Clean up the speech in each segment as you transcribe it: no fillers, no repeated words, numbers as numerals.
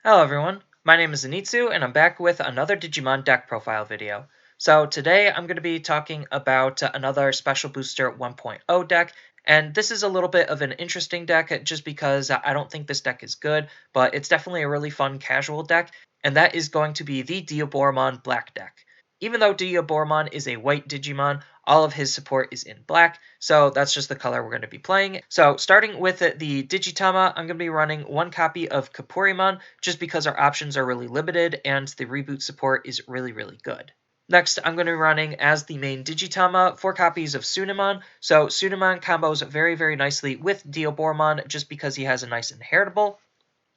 Hello everyone, my name is Zenitsu and I'm back with another Digimon deck profile video. So today I'm going to be talking about another Special Booster 1.0 deck, and this is a little bit of an interesting deck just because I don't think this deck is good, but it's definitely a really fun casual deck, and that is going to be the Diaboromon Black deck. Even though Diaboromon is a white Digimon, all of his support is in black, so that's just the color we're going to be playing. So starting with the Digitama, I'm going to be running one copy of Kapurimon, just because our options are really limited and the reboot support is really good. Next, I'm going to be running as the main Digitama 4 copies of Sunimon. So Sunimon combos very nicely with Diaboromon just because he has a nice inheritable,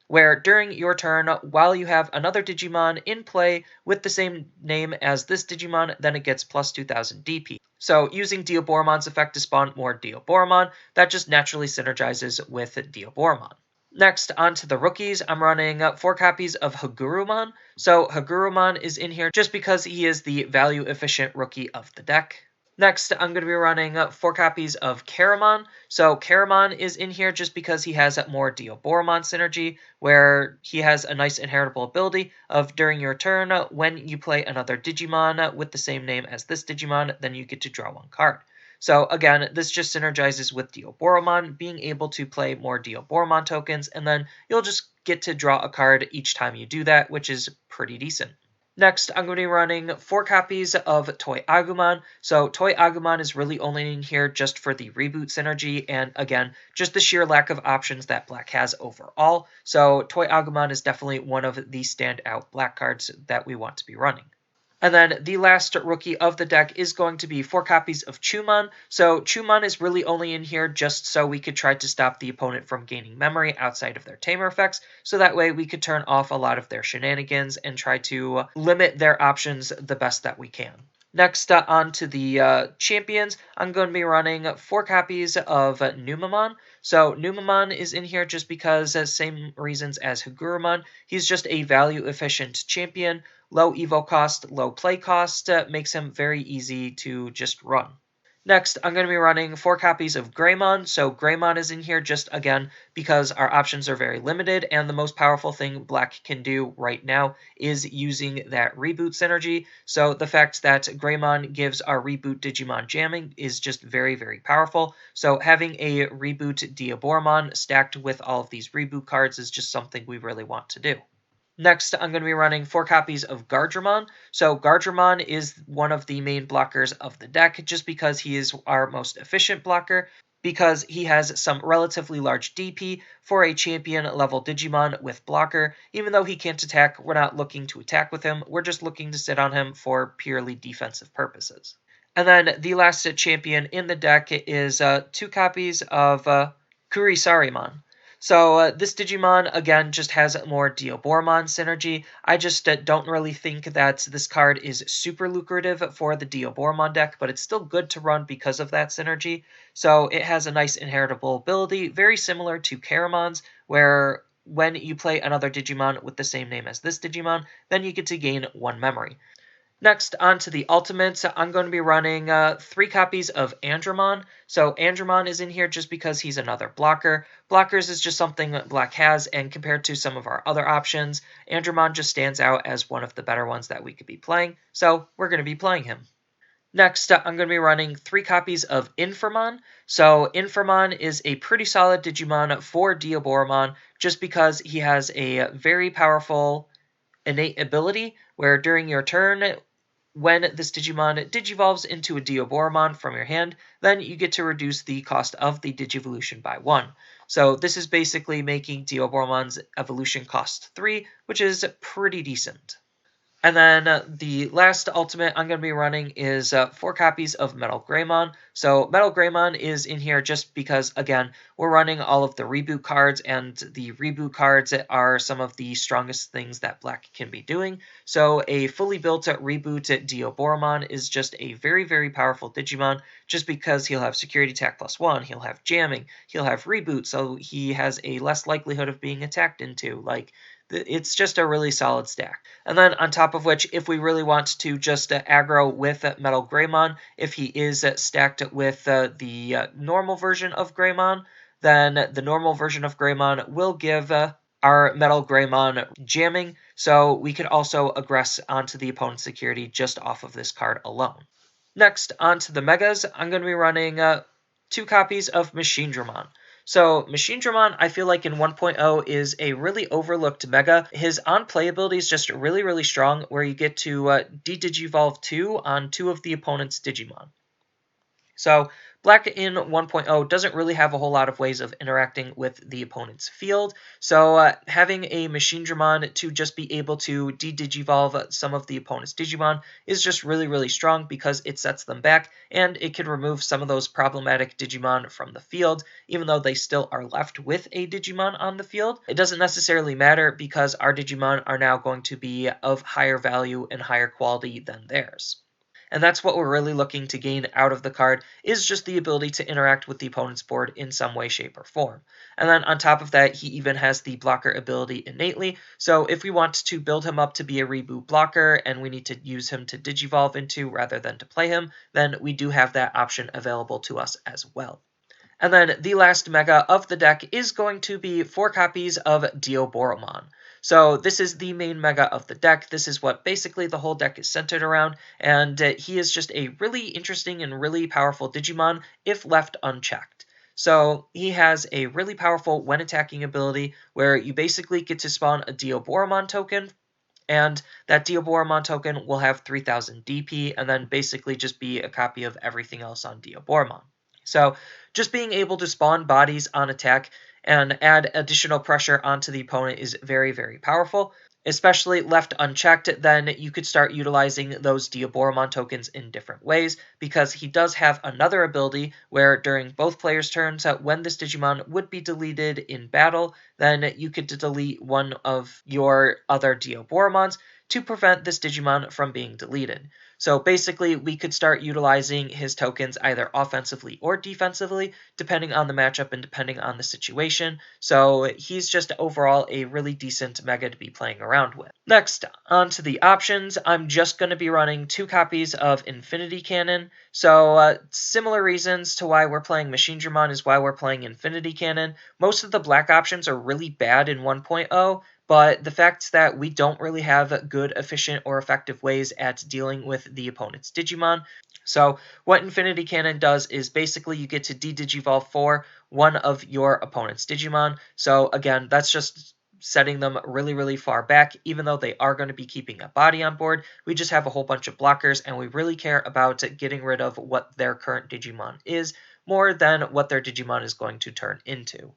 where during your turn, while you have another Digimon in play with the same name as this Digimon, then it gets plus 2000 DP. So using Diaboromon's effect to spawn more Diaboromon, that just naturally synergizes with Diaboromon. Next, on to the rookies, I'm running 4 copies of Hagurumon. So Hagurumon is in here just because he is the value-efficient rookie of the deck. Next, I'm going to be running 4 copies of Caramon. So Caramon is in here just because he has more Diaboromon synergy, where he has a nice inheritable ability of during your turn, when you play another Digimon with the same name as this Digimon, then you get to draw 1 card. So again, this just synergizes with Diaboromon, being able to play more Diaboromon tokens, and then you'll just get to draw a card each time you do that, which is pretty decent. Next, I'm going to be running 4 copies of Toy Agumon. So Toy Agumon is really only in here just for the reboot synergy, and again, just the sheer lack of options that Black has overall. So Toy Agumon is definitely one of the standout Black cards that we want to be running. And then the last rookie of the deck is going to be 4 copies of Chumon. So Chumon is really only in here just so we could try to stop the opponent from gaining memory outside of their tamer effects, so that way we could turn off a lot of their shenanigans and try to limit their options the best that we can. Next, on to the champions, I'm going to be running 4 copies of Numemon. So Numemon is in here just because, same reasons as Hagurumon, he's just a value-efficient champion. Low evo cost, low play cost makes him very easy to just run. Next, I'm going to be running 4 copies of Greymon. So Greymon is in here just, again, because our options are very limited, and the most powerful thing Black can do right now is using that reboot synergy. So the fact that Greymon gives our reboot Digimon jamming is just very powerful. So having a reboot Diaboromon stacked with all of these reboot cards is just something we really want to do. Next, I'm going to be running 4 copies of Gardramon. So Gardramon is one of the main blockers of the deck, just because he is our most efficient blocker, because he has some relatively large DP for a champion level Digimon with blocker. Even though he can't attack, we're not looking to attack with him, we're just looking to sit on him for purely defensive purposes. And then the last champion in the deck is 2 copies of Kurisarimon. So this Digimon, again, just has more Diaboromon synergy. I just don't really think that this card is super lucrative for the Diaboromon deck, but it's still good to run because of that synergy. So it has a nice inheritable ability, very similar to Caramon's, where when you play another Digimon with the same name as this Digimon, then you get to gain 1 memory. Next, on to the ultimates, I'm going to be running 3 copies of Andromon. So Andromon is in here just because he's another blocker. Blockers is just something that Black has, and compared to some of our other options, Andromon just stands out as one of the better ones that we could be playing, so we're going to be playing him. Next, I'm going to be running 3 copies of Infamon. So Infamon is a pretty solid Digimon for Diaboromon, just because he has a very powerful innate ability, where during your turn, when this Digimon digivolves into a Diaboromon from your hand, then you get to reduce the cost of the Digivolution by 1. So this is basically making Diaboromon's evolution cost 3, which is pretty decent. And then the last ultimate I'm going to be running is 4 copies of Metal Greymon. So Metal Greymon is in here just because, again, we're running all of the reboot cards, and the reboot cards are some of the strongest things that Black can be doing. So a fully built reboot Diaboromon is just a very powerful Digimon, just because he'll have security attack +1, he'll have jamming, he'll have reboot, so he has a less likelihood of being attacked into. It's just a really solid stack. And then on top of which, if we really want to just aggro with Metal Greymon, if he is stacked with the normal version of Greymon, then the normal version of Greymon will give our Metal Greymon jamming, so we could also aggress onto the opponent's security just off of this card alone. Next, onto the Megas, I'm going to be running 2 copies of Machinedramon. So Machinedramon, I feel like in 1.0 is a really overlooked Mega. His on-play ability is just really, really strong, where you get to de-Digivolve 2 on 2 of the opponent's Digimon. So Black in 1.0 doesn't really have a whole lot of ways of interacting with the opponent's field, so having a Machinedramon to just be able to de-Digivolve some of the opponent's Digimon is just really, really strong because it sets them back, and it can remove some of those problematic Digimon from the field, even though they still are left with a Digimon on the field. It doesn't necessarily matter because our Digimon are now going to be of higher value and higher quality than theirs. And that's what we're really looking to gain out of the card, is just the ability to interact with the opponent's board in some way, shape, or form. And then on top of that, he even has the blocker ability innately, so if we want to build him up to be a reboot blocker and we need to use him to Digivolve into rather than to play him, then we do have that option available to us as well. And then the last Mega of the deck is going to be 4 copies of Diaboromon. So this is the main Mega of the deck. This is what basically the whole deck is centered around, and he is just a really interesting and really powerful Digimon if left unchecked. So he has a really powerful when attacking ability where you basically get to spawn a Diaboromon token, and that Diaboromon token will have 3000 DP and then basically just be a copy of everything else on Diaboromon. So just being able to spawn bodies on attack and add additional pressure onto the opponent is very, very powerful. Especially left unchecked, then you could start utilizing those Diaboromon tokens in different ways, because he does have another ability where during both players' turns, when this Digimon would be deleted in battle, then you could delete one of your other Diaboromons to prevent this Digimon from being deleted. So basically, we could start utilizing his tokens either offensively or defensively, depending on the matchup and depending on the situation. So he's just overall a really decent Mega to be playing around with. Next, on to the options. I'm just going to be running 2 copies of Infinity Cannon. So similar reasons to why we're playing Machinedramon is why we're playing Infinity Cannon. Most of the black options are really bad in 1.0, but the fact that we don't really have good, efficient, or effective ways at dealing with the opponent's Digimon. So what Infinity Cannon does is basically you get to de-Digivolve for one of your opponent's Digimon. So again, that's just setting them really, really far back, even though they are going to be keeping a body on board. We just have a whole bunch of blockers, and we really care about getting rid of what their current Digimon is, more than what their Digimon is going to turn into.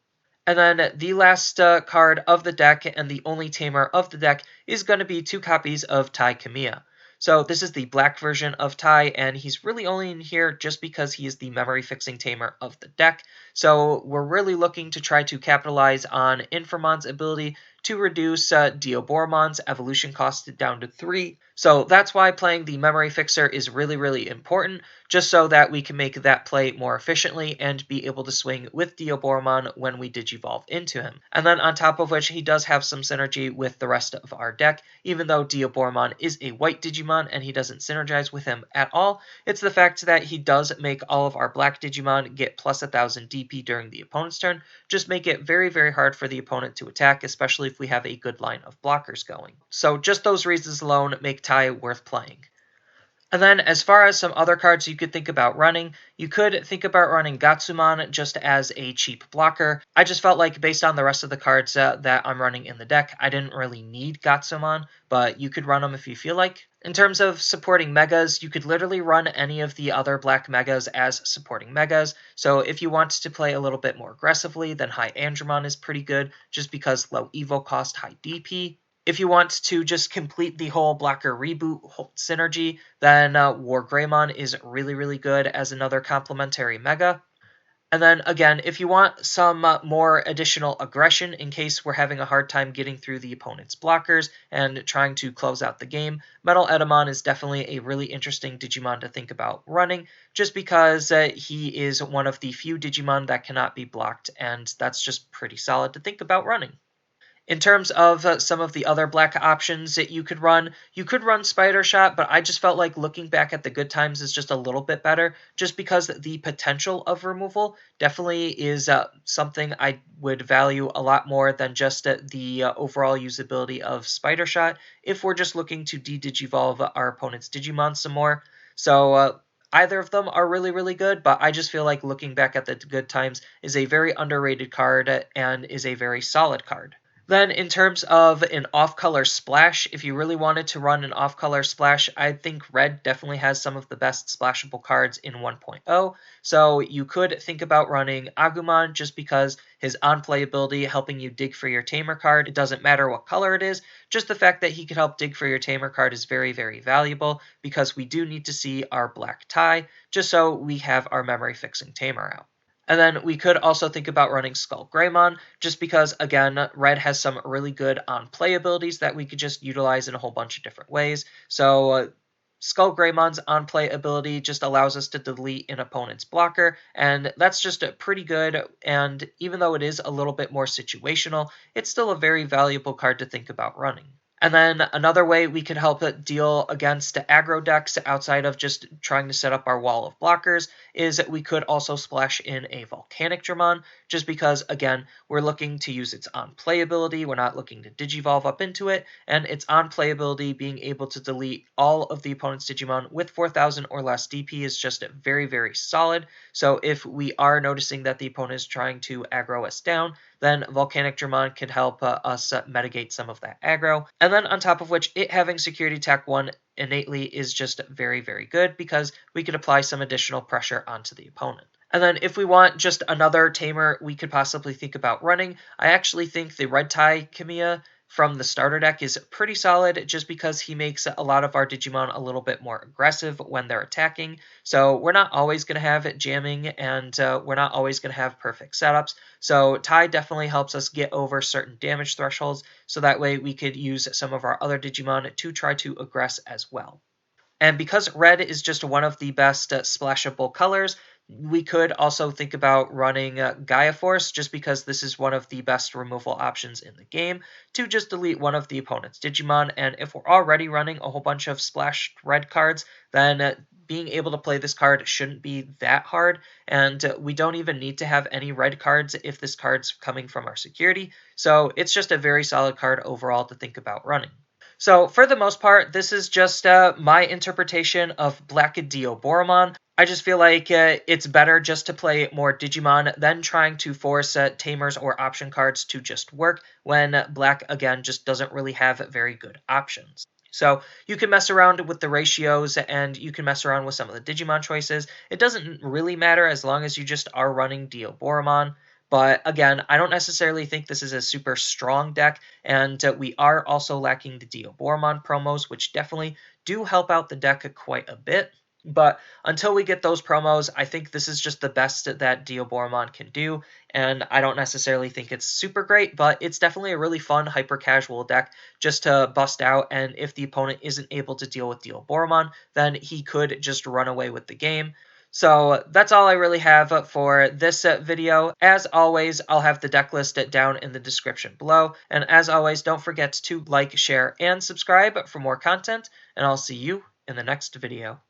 And then the last card of the deck and the only tamer of the deck is going to be 2 copies of Tai Kamiya. So this is the black version of Tai, and he's really only in here just because he is the memory fixing tamer of the deck. So we're really looking to try to capitalize on Infermon's ability to reduce Diaboromon's evolution cost down to 3. So that's why playing the memory fixer is really, really important, just so that we can make that play more efficiently and be able to swing with Diaboromon when we Digivolve into him. And then on top of which, he does have some synergy with the rest of our deck. Even though Diaboromon is a white Digimon and he doesn't synergize with him at all, it's the fact that he does make all of our black Digimon get plus 1000 DP during the opponent's turn, just make it very, very hard for the opponent to attack, especially if we have a good line of blockers going. So just those reasons alone make Tai worth playing. And then as far as some other cards you could think about running, you could think about running Gatsumon just as a cheap blocker. I just felt like based on the rest of the cards that I'm running in the deck, I didn't really need Gatsumon, but you could run them if you feel like. In terms of supporting Megas, you could literally run any of the other black Megas as supporting Megas. So if you want to play a little bit more aggressively, then High Andromon is pretty good, just because low Evo cost, high DP. If you want to just complete the whole blocker reboot synergy, then War Greymon is really, really good as another complementary Mega. And then again, if you want some more additional aggression in case we're having a hard time getting through the opponent's blockers and trying to close out the game, Metal Edamon is definitely a really interesting Digimon to think about running, just because he is one of the few Digimon that cannot be blocked, and that's just pretty solid to think about running. In terms of some of the other black options that you could run Spider Shot, but I just felt like looking back at the good times is just a little bit better, just because the potential of removal definitely is something I would value a lot more than just the overall usability of Spider Shot if we're just looking to de-digivolve our opponent's Digimon some more. So either of them are really, really good, but I just feel like looking back at the good times is a very underrated card and is a very solid card. Then in terms of an off-color splash, if you really wanted to run an off-color splash, I think red definitely has some of the best splashable cards in 1.0. So you could think about running Agumon just because his on-play ability helping you dig for your Tamer card, it doesn't matter what color it is, just the fact that he could help dig for your Tamer card is very, very valuable because we do need to see our black tie just so we have our memory-fixing Tamer out. And then we could also think about running Skull Greymon, just because, again, red has some really good on-play abilities that we could just utilize in a whole bunch of different ways. So Skull Greymon's on-play ability just allows us to delete an opponent's blocker, and that's just pretty good, and even though it is a little bit more situational, it's still a very valuable card to think about running. And then another way we could help it deal against aggro decks outside of just trying to set up our wall of blockers is that we could also splash in a Volcanic Dramon, just because, again, we're looking to use its on-play ability, we're not looking to Digivolve up into it, and its on-play ability being able to delete all of the opponent's Digimon with 4,000 or less DP is just very, very solid. So if we are noticing that the opponent is trying to aggro us down, then Volcanic Dramon could help us mitigate some of that aggro. And then on top of which, it having Security Attack 1 innately is just very, very good because we could apply some additional pressure onto the opponent. And then if we want just another Tamer we could possibly think about running, I actually think the Red Tie Kamiya from the starter deck is pretty solid just because he makes a lot of our Digimon a little bit more aggressive when they're attacking. So we're not always going to have it jamming, and we're not always going to have perfect setups. So Tai definitely helps us get over certain damage thresholds, so that way we could use some of our other Digimon to try to aggress as well. And because red is just one of the best splashable colors, we could also think about running Gaia Force, just because this is one of the best removal options in the game, to just delete one of the opponent's Digimon. And if we're already running a whole bunch of splashed red cards, then being able to play this card shouldn't be that hard, and we don't even need to have any red cards if this card's coming from our security. So it's just a very solid card overall to think about running. So for the most part, this is just my interpretation of Black Diaboromon. I just feel like it's better just to play more Digimon than trying to force Tamers or option cards to just work when Black, again, just doesn't really have very good options. So you can mess around with the ratios and you can mess around with some of the Digimon choices. It doesn't really matter as long as you just are running Diaboromon. But again, I don't necessarily think this is a super strong deck, and we are also lacking the Diaboromon promos, which definitely do help out the deck quite a bit. But until we get those promos, I think this is just the best that Diaboromon can do, and I don't necessarily think it's super great, but it's definitely a really fun hyper-casual deck just to bust out, and if the opponent isn't able to deal with Diaboromon, then he could just run away with the game. So that's all I really have for this video. As always, I'll have the deck list down in the description below. And as always, don't forget to like, share, and subscribe for more content. And I'll see you in the next video.